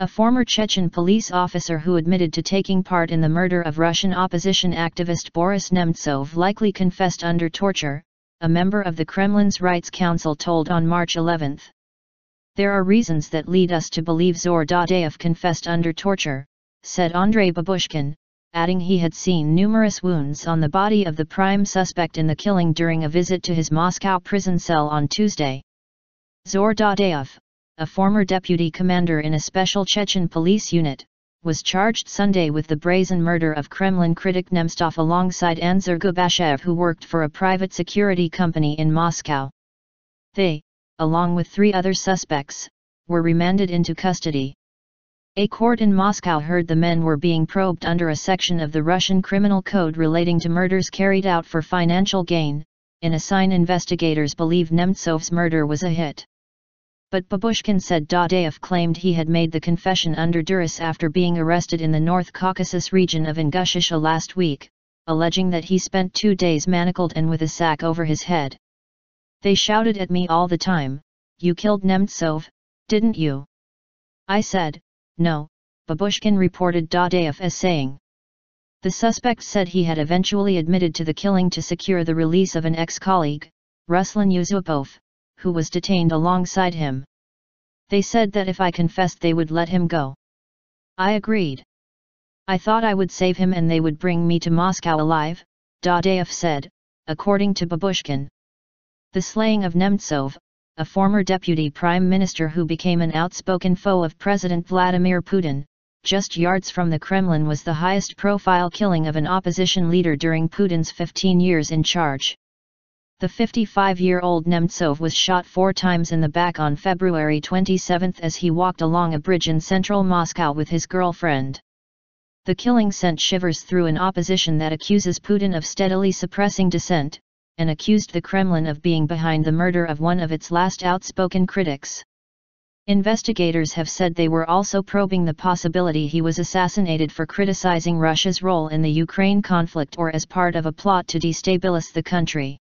A former Chechen police officer who admitted to taking part in the murder of Russian opposition activist Boris Nemtsov likely confessed under torture, a member of the Kremlin's Rights Council told on March 11. There are reasons that lead us to believe Zaur Dadayev confessed under torture, said Andrei Babushkin, adding he had seen numerous wounds on the body of the prime suspect in the killing during a visit to his Moscow prison cell on Tuesday. Zaur Dadayev, a former deputy commander in a special Chechen police unit, was charged Sunday with the brazen murder of Kremlin critic Nemstov alongside Anzor Gubashev, who worked for a private security company in Moscow. They, along with 3 other suspects, were remanded into custody. A court in Moscow heard the men were being probed under a section of the Russian Criminal Code relating to murders carried out for financial gain, in a sign investigators believe Nemtsov's murder was a hit. But Babushkin said Dadayev claimed he had made the confession under duress after being arrested in the North Caucasus region of Ingushetia last week, alleging that he spent 2 days manacled and with a sack over his head. "They shouted at me all the time, 'You killed Nemtsov, didn't you?' I said, 'No,'" Babushkin reported Dadayev as saying. The suspect said he had eventually admitted to the killing to secure the release of an ex-colleague, Ruslan Yusupov, who was detained alongside him. "They said that if I confessed they would let him go. I agreed. I thought I would save him and they would bring me to Moscow alive," Dadayev said, according to Babushkin. The slaying of Nemtsov, a former deputy prime minister who became an outspoken foe of President Vladimir Putin, just yards from the Kremlin, was the highest-profile killing of an opposition leader during Putin's 15 years in charge. The 55-year-old Nemtsov was shot 4 times in the back on February 27 as he walked along a bridge in central Moscow with his girlfriend. The killing sent shivers through an opposition that accuses Putin of steadily suppressing dissent, and accused the Kremlin of being behind the murder of one of its last outspoken critics. Investigators have said they were also probing the possibility he was assassinated for criticizing Russia's role in the Ukraine conflict or as part of a plot to destabilize the country.